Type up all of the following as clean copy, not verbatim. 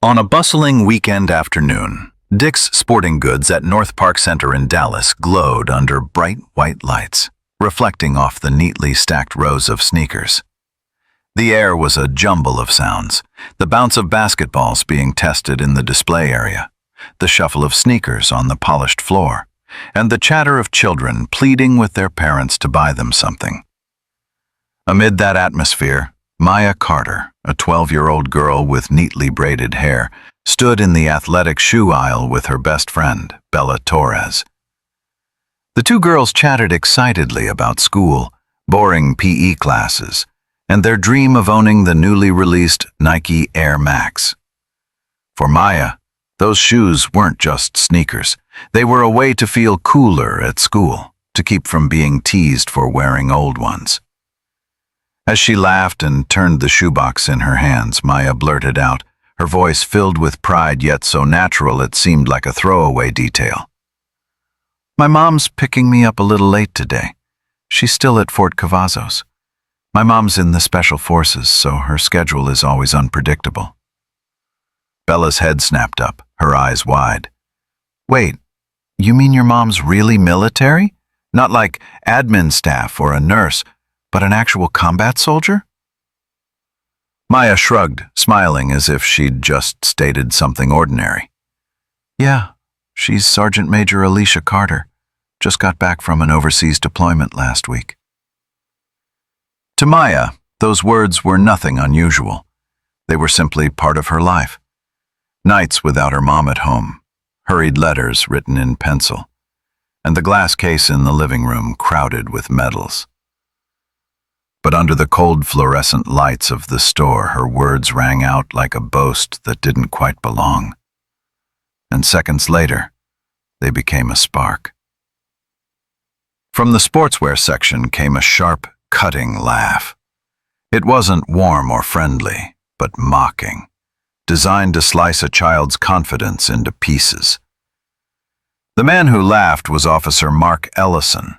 On a bustling weekend afternoon, Dick's Sporting Goods at NorthPark Center in Dallas glowed under bright white lights, reflecting off the neatly stacked rows of sneakers. The air was a jumble of sounds, the bounce of basketballs being tested in the display area, the shuffle of sneakers on the polished floor, and the chatter of children pleading with their parents to buy them something. Amid that atmosphere, Maya Carter, a 12-year-old girl with neatly braided hair, stood in the athletic shoe aisle with her best friend, Bella Torres. The two girls chatted excitedly about school, boring PE classes, and their dream of owning the newly released Nike Air Max. For Maya, those shoes weren't just sneakers. They were a way to feel cooler at school, to keep from being teased for wearing old ones. As she laughed and turned the shoebox in her hands, Maya blurted out, her voice filled with pride yet so natural it seemed like a throwaway detail. "My mom's picking me up a little late today. She's still at Fort Cavazos. My mom's in the Special Forces, so her schedule is always unpredictable." Bella's head snapped up, her eyes wide. "Wait, you mean your mom's really military? Not like admin staff or a nurse, but an actual combat soldier?" Maya shrugged, smiling as if she'd just stated something ordinary. "Yeah, she's Sergeant Major Alicia Carter. Just got back from an overseas deployment last week." To Maya, those words were nothing unusual. They were simply part of her life. Nights without her mom at home, hurried letters written in pencil, and the glass case in the living room crowded with medals. But under the cold fluorescent lights of the store, her words rang out like a boast that didn't quite belong. And seconds later, they became a spark. From the sportswear section came a sharp, cutting laugh. It wasn't warm or friendly, but mocking, designed to slice a child's confidence into pieces. The man who laughed was Officer Mark Ellison,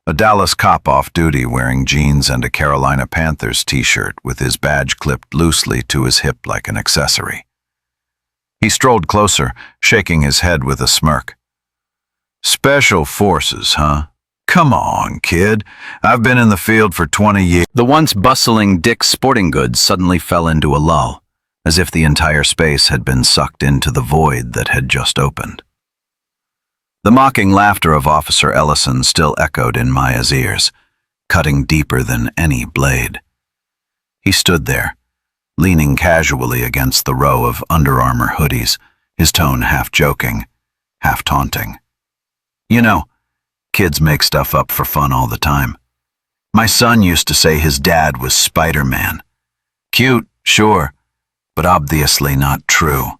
a Dallas cop off duty wearing jeans and a Carolina Panthers t-shirt with his badge clipped loosely to his hip like an accessory. He strolled closer, shaking his head with a smirk. "Special Forces, huh? Come on, kid. I've been in the field for 20 years. The once bustling Dick's Sporting Goods suddenly fell into a lull, as if the entire space had been sucked into the void that had just opened. The mocking laughter of Officer Ellison still echoed in Maya's ears, cutting deeper than any blade. He stood there, leaning casually against the row of Under Armour hoodies, his tone half joking, half taunting. "You know, kids make stuff up for fun all the time. My son used to say his dad was Spider-Man. Cute, sure, but obviously not true."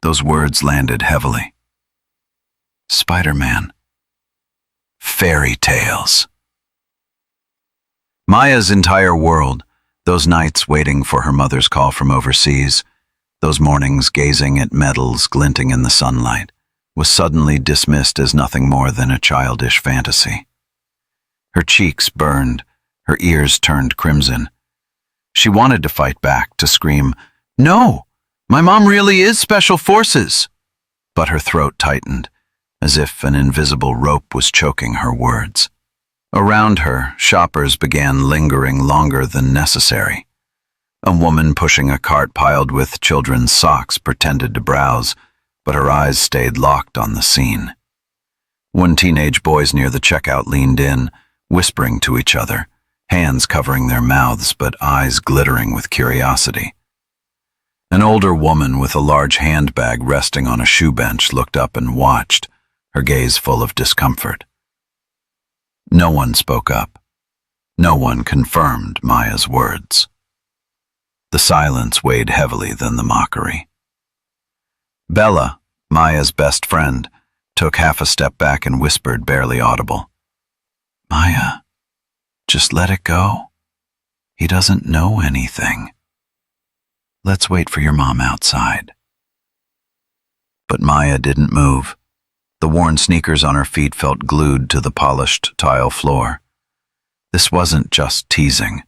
Those words landed heavily. Spider-Man. Fairy tales. Maya's entire world, those nights waiting for her mother's call from overseas, those mornings gazing at medals glinting in the sunlight, was suddenly dismissed as nothing more than a childish fantasy. Her cheeks burned, her ears turned crimson. She wanted to fight back, to scream, "No, my mom really is Special Forces!" But her throat tightened, as if an invisible rope was choking her words. Around her, shoppers began lingering longer than necessary. A woman pushing a cart piled with children's socks pretended to browse, but her eyes stayed locked on the scene. One teenage boys near the checkout leaned in, whispering to each other, hands covering their mouths but eyes glittering with curiosity. An older woman with a large handbag resting on a shoe bench looked up and watched, her gaze full of discomfort. No one spoke up. No one confirmed Maya's words. The silence weighed heavily than the mockery. Bella, Maya's best friend, took half a step back and whispered, barely audible, "Maya, just let it go. He doesn't know anything. Let's wait for your mom outside." But Maya didn't move. The worn sneakers on her feet felt glued to the polished tile floor. This wasn't just teasing.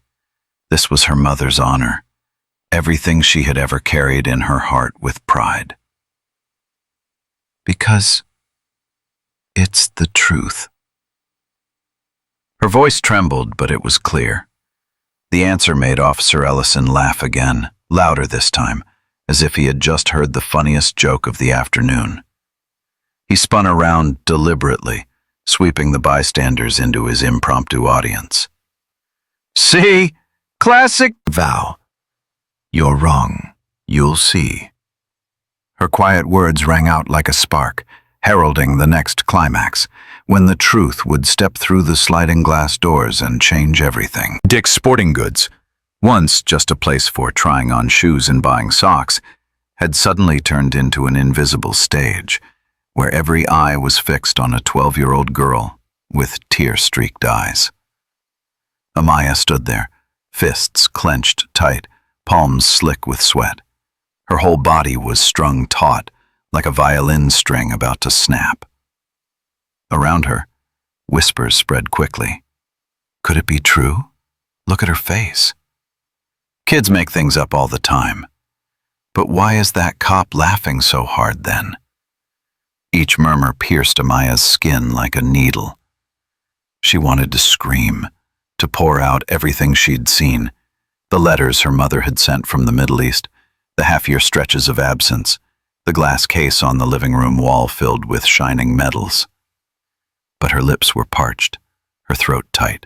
This was her mother's honor, everything she had ever carried in her heart with pride. Because it's the truth. Her voice trembled, but it was clear. The answer made Officer Ellison laugh again, louder this time, as if he had just heard the funniest joke of the afternoon. He spun around deliberately, sweeping the bystanders into his impromptu audience. "See? Classic vow. You're wrong. You'll see." Her quiet words rang out like a spark, heralding the next climax, when the truth would step through the sliding glass doors and change everything. Dick's Sporting Goods, once just a place for trying on shoes and buying socks, had suddenly turned into an invisible stage, where every eye was fixed on a 12-year-old girl with tear-streaked eyes. Amaya stood there, fists clenched tight, palms slick with sweat. Her whole body was strung taut, like a violin string about to snap. Around her, whispers spread quickly. Could it be true? Look at her face. Kids make things up all the time. But why is that cop laughing so hard then? Each murmur pierced Amaya's skin like a needle. She wanted to scream, to pour out everything she'd seen. The letters her mother had sent from the Middle East, the half-year stretches of absence, the glass case on the living room wall filled with shining medals. But her lips were parched, her throat tight.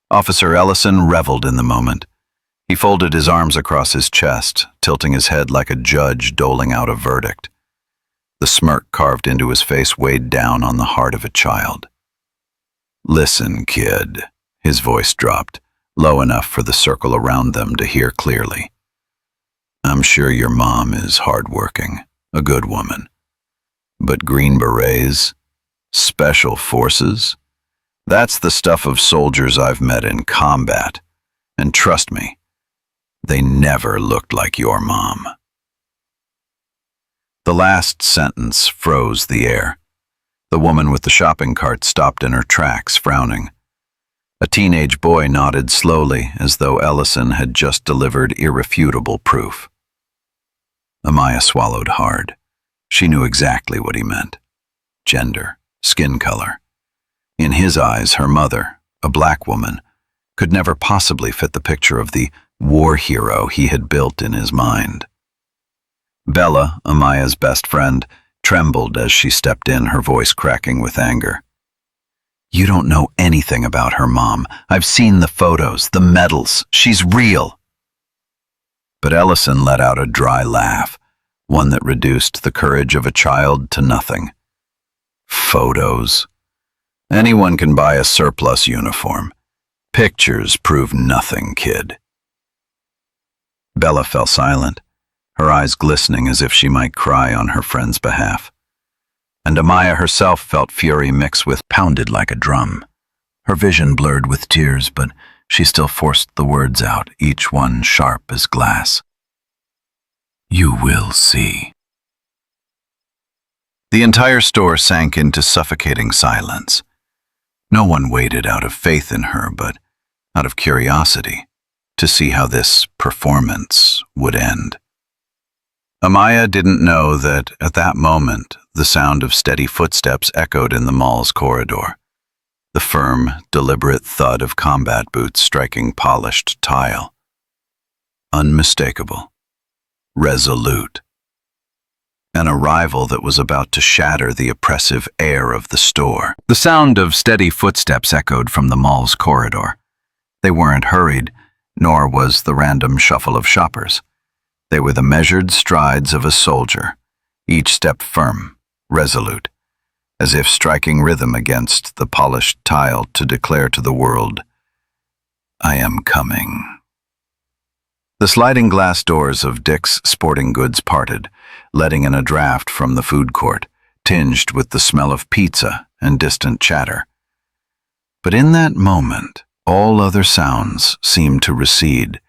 Officer Ellison reveled in the moment. He folded his arms across his chest, tilting his head like a judge doling out a verdict. The smirk carved into his face weighed down on the heart of a child. "Listen, kid," his voice dropped, low enough for the circle around them to hear clearly. "I'm sure your mom is hardworking, a good woman. But Green Berets, Special Forces, that's the stuff of soldiers I've met in combat. And trust me, they never looked like your mom." The last sentence froze the air. The woman with the shopping cart stopped in her tracks, frowning. A teenage boy nodded slowly, as though Ellison had just delivered irrefutable proof. Amaya swallowed hard. She knew exactly what he meant. Gender, skin color. In his eyes, her mother, a black woman, could never possibly fit the picture of the war hero he had built in his mind. Bella, Amaya's best friend, trembled as she stepped in, her voice cracking with anger. "You don't know anything about her mom. I've seen the photos, the medals. She's real." But Ellison let out a dry laugh, one that reduced the courage of a child to nothing. "Photos? Anyone can buy a surplus uniform. Pictures prove nothing, kid." Bella fell silent, her eyes glistening as if she might cry on her friend's behalf. And Amaya herself felt fury mix with pounded like a drum. Her vision blurred with tears, but she still forced the words out, each one sharp as glass. "You will see." The entire store sank into suffocating silence. No one waited out of faith in her, but out of curiosity, to see how this performance would end. Amaya didn't know that, at that moment, the sound of steady footsteps echoed in the mall's corridor. The firm, deliberate thud of combat boots striking polished tile. Unmistakable. Resolute. An arrival that was about to shatter the oppressive air of the store. The sound of steady footsteps echoed from the mall's corridor. They weren't hurried, nor was the random shuffle of shoppers. They were the measured strides of a soldier, each step firm, resolute, as if striking rhythm against the polished tile to declare to the world, "I am coming." The sliding glass doors of Dick's Sporting Goods parted, letting in a draft from the food court, tinged with the smell of pizza and distant chatter. But in that moment, all other sounds seemed to recede,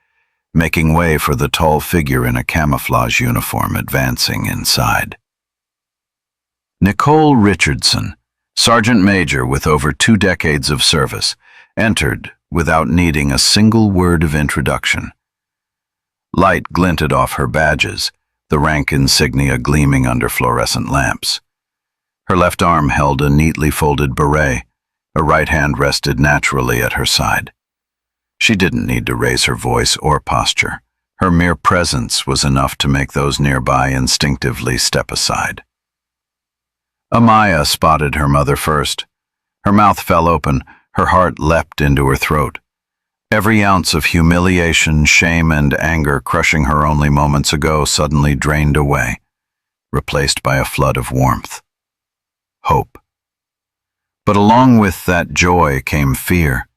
making way for the tall figure in a camouflage uniform advancing inside. Nicole Richardson, Sergeant Major with over 2 decades of service, entered without needing a single word of introduction. Light glinted off her badges, the rank insignia gleaming under fluorescent lamps. Her left arm held a neatly folded beret, her right hand rested naturally at her side. She didn't need to raise her voice or posture. Her mere presence was enough to make those nearby instinctively step aside. Amaya spotted her mother first. Her mouth fell open, her heart leapt into her throat. Every ounce of humiliation, shame, and anger crushing her only moments ago suddenly drained away, replaced by a flood of warmth. Hope. But along with that joy came fear.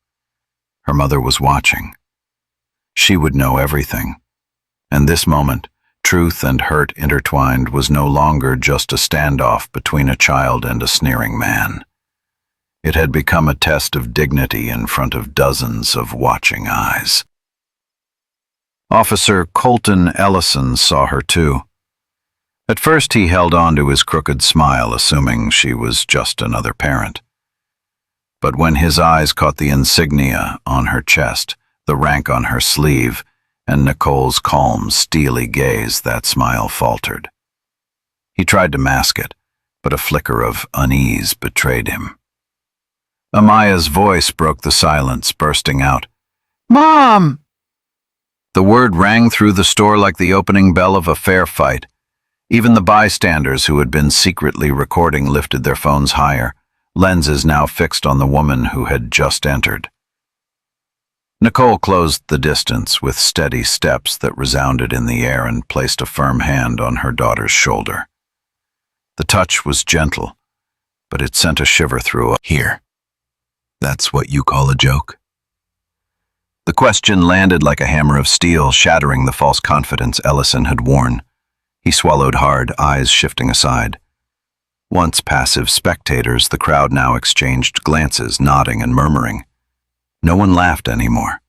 Her mother was watching. She would know everything. And this moment, truth and hurt intertwined, was no longer just a standoff between a child and a sneering man. It had become a test of dignity in front of dozens of watching eyes. Officer Colton Ellison saw her too. At first he held on to his crooked smile, assuming she was just another parent. But when his eyes caught the insignia on her chest, the rank on her sleeve, and Nicole's calm, steely gaze, that smile faltered. He tried to mask it, but a flicker of unease betrayed him. Amaya's voice broke the silence, bursting out, "Mom!" The word rang through the store like the opening bell of a fair fight. Even the bystanders who had been secretly recording lifted their phones higher, lenses now fixed on the woman who had just entered. Nicole closed the distance with steady steps that resounded in the air and placed a firm hand on her daughter's shoulder. The touch was gentle, but it sent a shiver through her. "Here. That's what you call a joke?" The question landed like a hammer of steel, shattering the false confidence Ellison had worn. He swallowed hard, eyes shifting aside. Once passive spectators, the crowd now exchanged glances, nodding and murmuring. No one laughed anymore.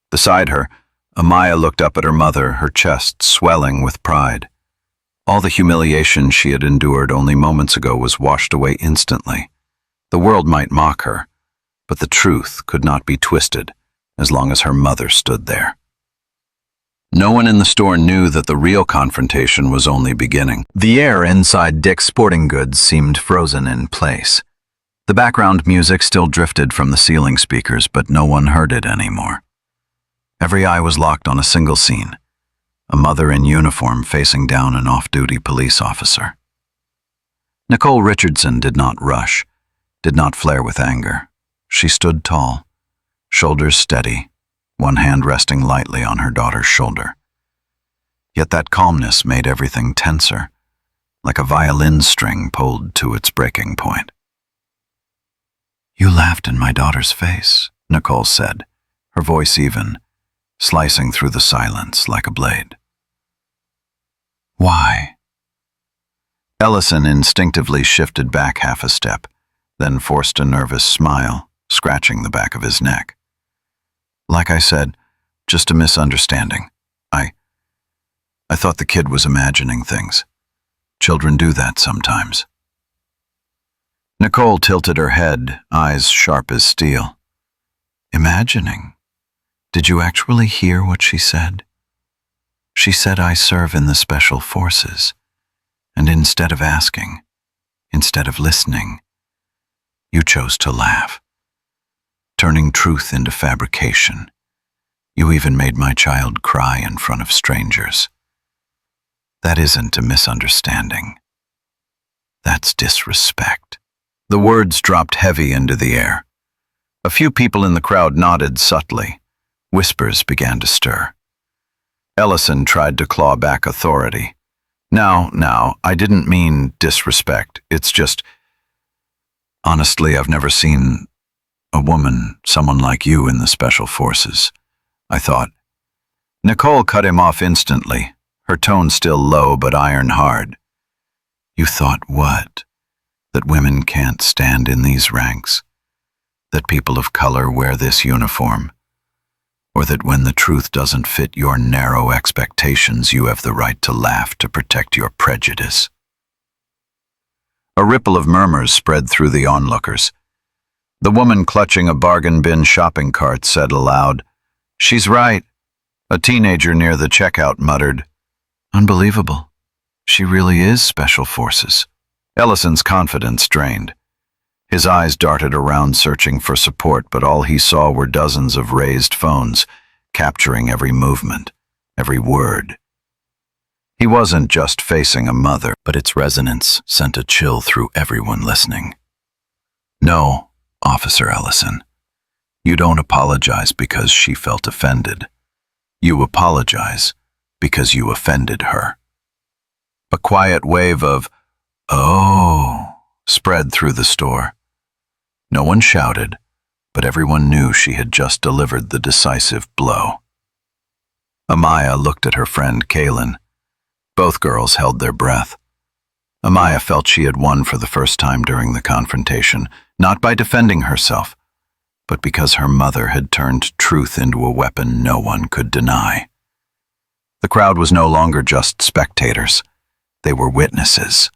Beside her, Amaya looked up at her mother, her chest swelling with pride. All the humiliation she had endured only moments ago was washed away instantly. The world might mock her, but the truth could not be twisted as long as her mother stood there. No one in the store knew that the real confrontation was only beginning. The air inside Dick's Sporting Goods seemed frozen in place. The background music still drifted from the ceiling speakers, but no one heard it anymore. Every eye was locked on a single scene, a mother in uniform facing down an off-duty police officer. Nicole Richardson did not rush, did not flare with anger. She stood tall, shoulders steady, one hand resting lightly on her daughter's shoulder. Yet that calmness made everything tenser, like a violin string pulled to its breaking point. "You laughed in my daughter's face," Nicole said, her voice even, slicing through the silence like a blade. "Why?" Ellison instinctively shifted back half a step, then forced a nervous smile, scratching the back of his neck. "Like I said, just a misunderstanding. I thought the kid was imagining things. Children do that sometimes." Nicole tilted her head, eyes sharp as steel. "Imagining? Did you actually hear what she said? She said I serve in the special forces, and instead of asking, instead of listening, you chose to laugh, turning truth into fabrication. You even made my child cry in front of strangers. That isn't a misunderstanding. That's disrespect." The words dropped heavy into the air. A few people in the crowd nodded subtly. Whispers began to stir. Ellison tried to claw back authority. Now, I didn't mean disrespect. It's just, honestly, I've never seen a woman, someone like you, in the special forces. I thought. Nicole cut him off instantly, her tone still low but iron hard. "You thought what? That women can't stand in these ranks? That people of color wear this uniform? Or that when the truth doesn't fit your narrow expectations, you have the right to laugh to protect your prejudice?" A ripple of murmurs spread through the onlookers. The woman clutching a bargain bin shopping cart said aloud, "She's right. A teenager near the checkout muttered, "Unbelievable. She really is Special Forces." Ellison's confidence drained. His eyes darted around searching for support, but all he saw were dozens of raised phones, capturing every movement, every word. He wasn't just facing a mother, but its resonance sent a chill through everyone listening. "No, Officer Ellison. You don't apologize because she felt offended. You apologize because you offended her." A quiet wave of, "Oh," spread through the store. No one shouted, but everyone knew she had just delivered the decisive blow. Amaya looked at her friend Kaylin. Both girls held their breath. Amaya felt she had won for the first time during the confrontation, not by defending herself, but because her mother had turned truth into a weapon no one could deny. The crowd was no longer just spectators. They were witnesses.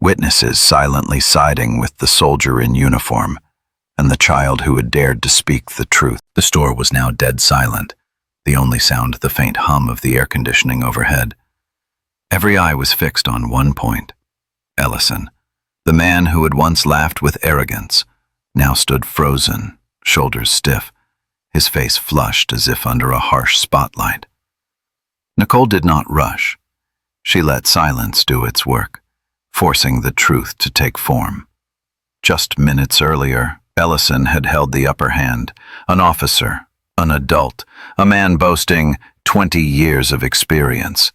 Witnesses silently siding with the soldier in uniform and the child who had dared to speak the truth. The store was now dead silent, the only sound the faint hum of the air conditioning overhead. Every eye was fixed on one point. Ellison, the man who had once laughed with arrogance, now stood frozen, shoulders stiff, his face flushed as if under a harsh spotlight. Nicole did not rush. She let silence do its work, forcing the truth to take form. Just minutes earlier, Ellison had held the upper hand, an officer, an adult, a man boasting 20 years of experience.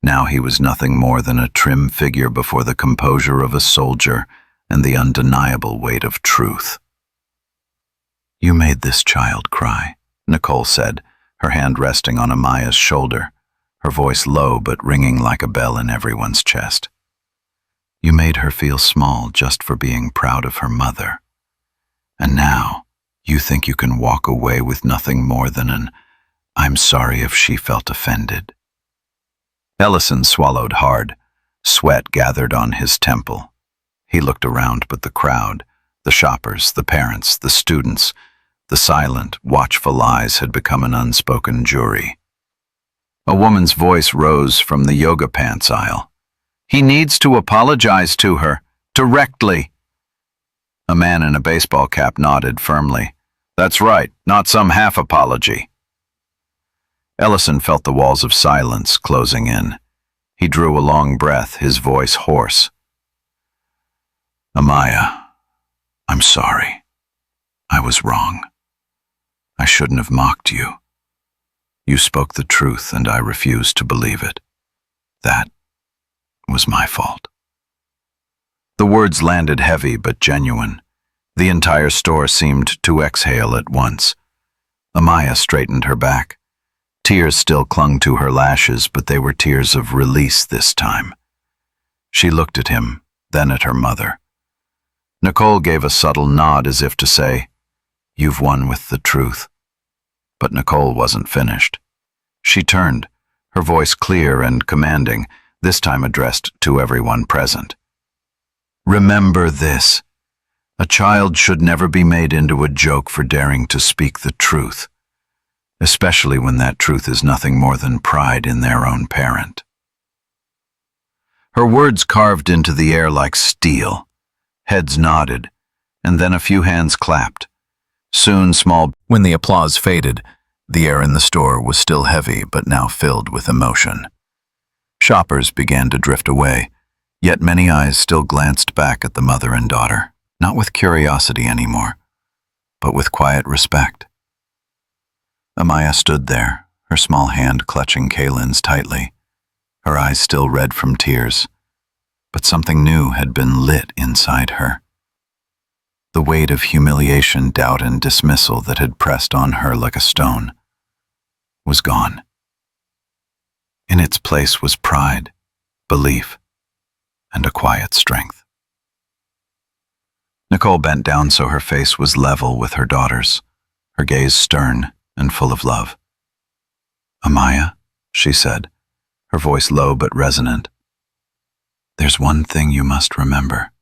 Now he was nothing more than a trim figure before the composure of a soldier and the undeniable weight of truth. "You made this child cry," Nicole said, her hand resting on Amaya's shoulder, her voice low but ringing like a bell in everyone's chest. "You made her feel small just for being proud of her mother. And now, you think you can walk away with nothing more than an 'I'm sorry if she felt offended.'" Ellison swallowed hard. Sweat gathered on his temple. He looked around, but the crowd, the shoppers, the parents, the students, the silent, watchful eyes had become an unspoken jury. A woman's voice rose from the yoga pants aisle. "He needs to apologize to her, directly." A man in a baseball cap nodded firmly. "That's right, not some half apology." Ellison felt the walls of silence closing in. He drew a long breath, his voice hoarse. "Amaya, I'm sorry. I was wrong. I shouldn't have mocked you. You spoke the truth and I refused to believe it. That was my fault." The words landed heavy but genuine. The entire store seemed to exhale at once. Amaya straightened her back. Tears still clung to her lashes, but they were tears of release this time. She looked at him, then at her mother. Nicole gave a subtle nod as if to say, "You've won with the truth." But Nicole wasn't finished. She turned, her voice clear and commanding, this time addressed to everyone present. "Remember this. A child should never be made into a joke for daring to speak the truth, especially when that truth is nothing more than pride in their own parent." Her words carved into the air like steel. Heads nodded, and then a few hands clapped. Soon When the applause faded, the air in the store was still heavy but now filled with emotion. Shoppers began to drift away, yet many eyes still glanced back at the mother and daughter, not with curiosity anymore, but with quiet respect. Amaya stood there, her small hand clutching Kaylin's tightly, her eyes still red from tears, but something new had been lit inside her. The weight of humiliation, doubt, and dismissal that had pressed on her like a stone was gone. In its place was pride, belief, and a quiet strength. Nicole bent down so her face was level with her daughter's, her gaze stern and full of love. "Amaya," she said, her voice low but resonant, "there's one thing you must remember.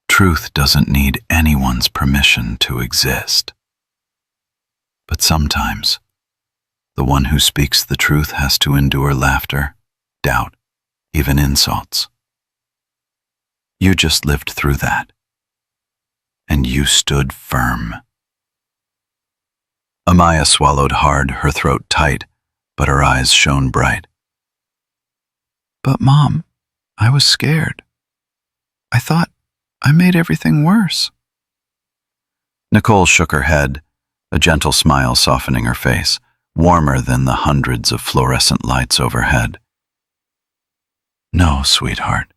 Truth doesn't need anyone's permission to exist. But sometimes, The one who speaks the truth has to endure laughter, doubt, even insults. You just lived through that. And you stood firm. Amaya swallowed hard, her throat tight, but her eyes shone bright. But Mom, I was scared. I thought I made everything worse. Nicole shook her head, a gentle smile softening her face, warmer than the hundreds of fluorescent lights overhead. No, sweetheart.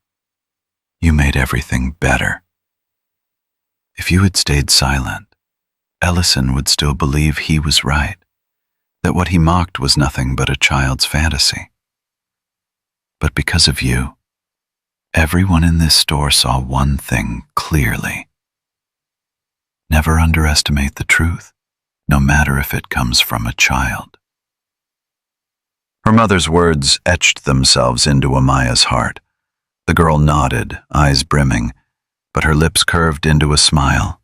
You made everything better. If you had stayed silent, Ellison would still believe he was right, that what he mocked was nothing but a child's fantasy. But because of you, everyone in this store saw one thing clearly. Never underestimate the truth, no matter if it comes from a child. Her mother's words etched themselves into Amaya's heart. The girl nodded, eyes brimming, but her lips curved into a smile.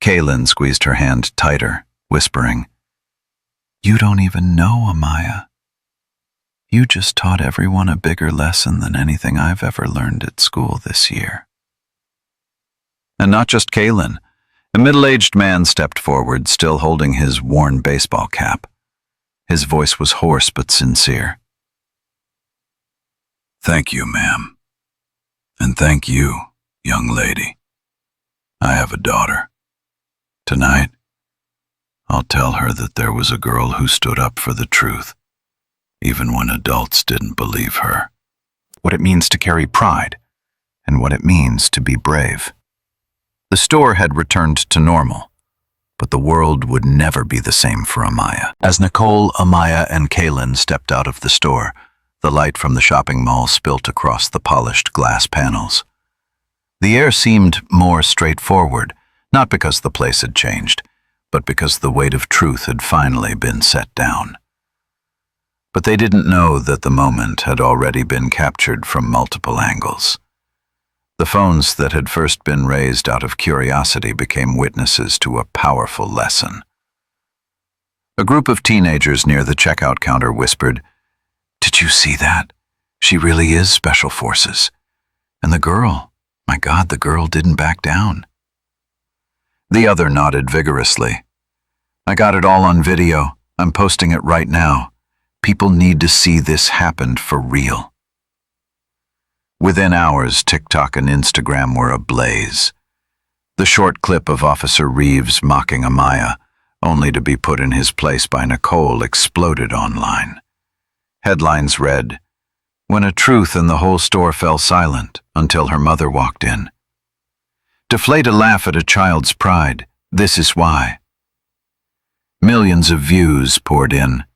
Kaylin squeezed her hand tighter, whispering, "You don't even know, Amaya. You just taught everyone a bigger lesson than anything I've ever learned at school this year." And not just Kaylin. A middle-aged man stepped forward, still holding his worn baseball cap. His voice was hoarse but sincere. "Thank you, ma'am. And thank you, young lady. I have a daughter. Tonight, I'll tell her that there was a girl who stood up for the truth, even when adults didn't believe her." What it means to carry pride, and what it means to be brave. The store had returned to normal, but the world would never be the same for Amaya. As Nicole, Amaya, and Kaylin stepped out of the store, the light from the shopping mall spilt across the polished glass panels. The air seemed more straightforward, not because the place had changed, but because the weight of truth had finally been set down. But they didn't know that the moment had already been captured from multiple angles. The phones that had first been raised out of curiosity became witnesses to a powerful lesson. A group of teenagers near the checkout counter whispered, "Did you see that? She really is Special Forces. And the girl, my God, the girl didn't back down." The other nodded vigorously. "I got it all on video. I'm posting it right now. People need to see this happened for real." Within hours, TikTok and Instagram were ablaze. The short clip of Officer Reeves mocking Amaya, only to be put in his place by Nicole, exploded online. Headlines read, "When a truth and the whole store fell silent until her mother walked in. Deflate a laugh at a child's pride, this is why." Millions of views poured in.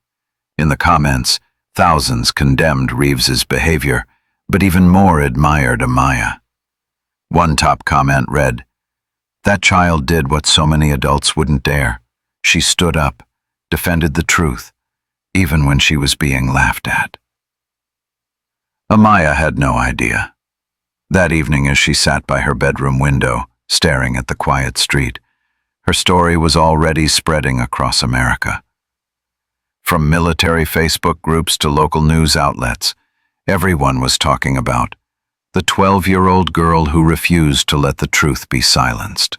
In the comments, thousands condemned Reeves's behavior, but even more admired Amaya. One top comment read, "That child did what so many adults wouldn't dare. She stood up, defended the truth, even when she was being laughed at." Amaya had no idea. That evening, as she sat by her bedroom window, staring at the quiet street, her story was already spreading across America. From military Facebook groups to local news outlets, everyone was talking about the 12-year-old girl who refused to let the truth be silenced.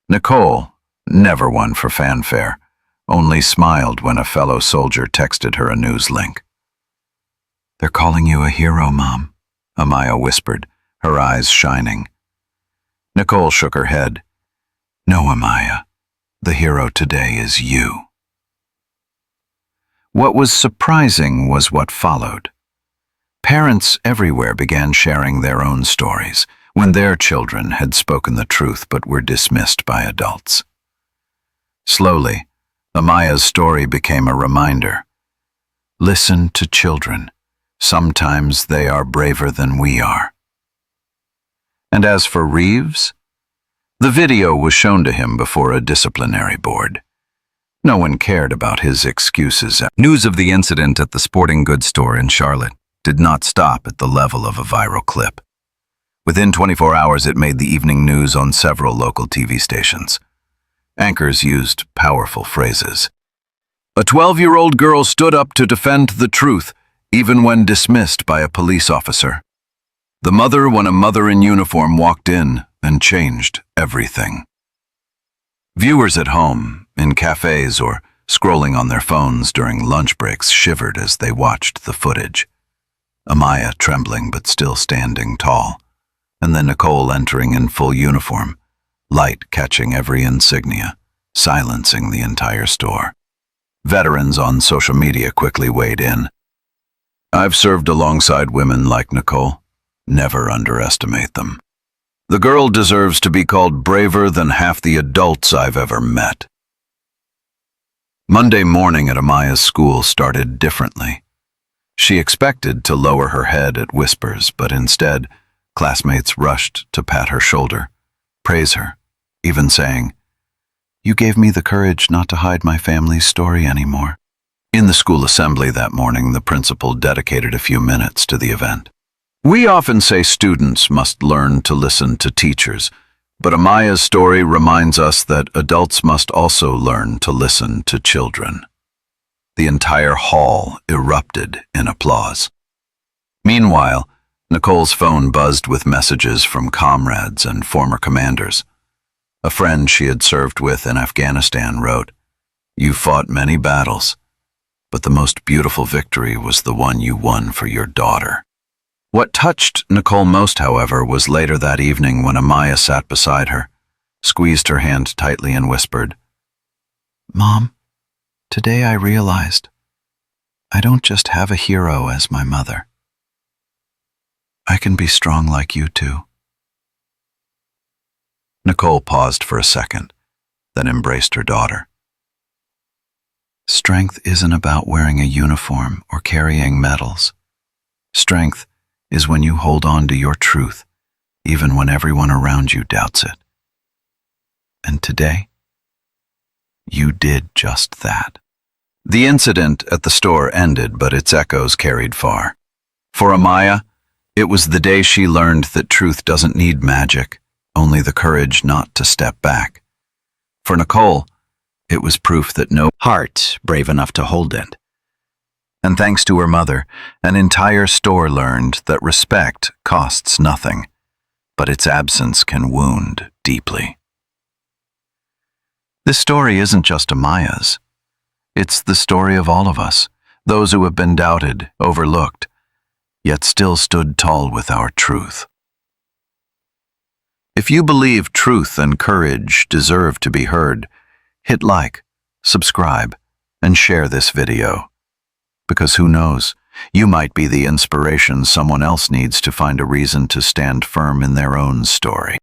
Nicole, never one for fanfare, only smiled when a fellow soldier texted her a news link. "They're calling you a hero, Mom," Amaya whispered, her eyes shining. Nicole shook her head. "No, Amaya, the hero today is you." What was surprising was what followed. Parents everywhere began sharing their own stories when their children had spoken the truth but were dismissed by adults. Slowly, Amaya's story became a reminder. Listen to children. Sometimes they are braver than we are. And as for Reeves, the video was shown to him before a disciplinary board. No one cared about his excuses. News of the incident at the sporting goods store in Charlotte did not stop at the level of a viral clip. Within 24 hours, it made the evening news on several local TV stations. Anchors used powerful phrases. A 12-year-old girl stood up to defend the truth, even when dismissed by a police officer. The mother, when a mother in uniform walked in and changed everything. Viewers at home, in cafes, or scrolling on their phones during lunch breaks shivered as they watched the footage. Amaya trembling but still standing tall, and then Nicole entering in full uniform, light catching every insignia, silencing the entire store. Veterans on social media quickly weighed in. I've served alongside women like Nicole. Never underestimate them. The girl deserves to be called braver than half the adults I've ever met. Monday morning at Amaya's school started differently. She expected to lower her head at whispers, but instead, classmates rushed to pat her shoulder, praise her, even saying, "You gave me the courage not to hide my family's story anymore." In the school assembly that morning, the principal dedicated a few minutes to the event. We often say students must learn to listen to teachers, but Amaya's story reminds us that adults must also learn to listen to children. The entire hall erupted in applause. Meanwhile, Nicole's phone buzzed with messages from comrades and former commanders. A friend she had served with in Afghanistan wrote, "You fought many battles, but the most beautiful victory was the one you won for your daughter." What touched Nicole most, however, was later that evening when Amaya sat beside her, squeezed her hand tightly and whispered, "Mom, today I realized I don't just have a hero as my mother. I can be strong like you too." Nicole paused for a second, then embraced her daughter. Strength isn't about wearing a uniform or carrying medals. Strength is when you hold on to your truth, even when everyone around you doubts it. And today, you did just that. The incident at the store ended, but its echoes carried far. For Amaya, it was the day she learned that truth doesn't need magic, only the courage not to step back. For Nicole, it was proof that no heart brave enough to hold it. And thanks to her mother, an entire store learned that respect costs nothing, but its absence can wound deeply. This story isn't just Amaya's. It's the story of all of us, those who have been doubted, overlooked, yet still stood tall with our truth. If you believe truth and courage deserve to be heard, hit like, subscribe, and share this video. Because who knows, you might be the inspiration someone else needs to find a reason to stand firm in their own story.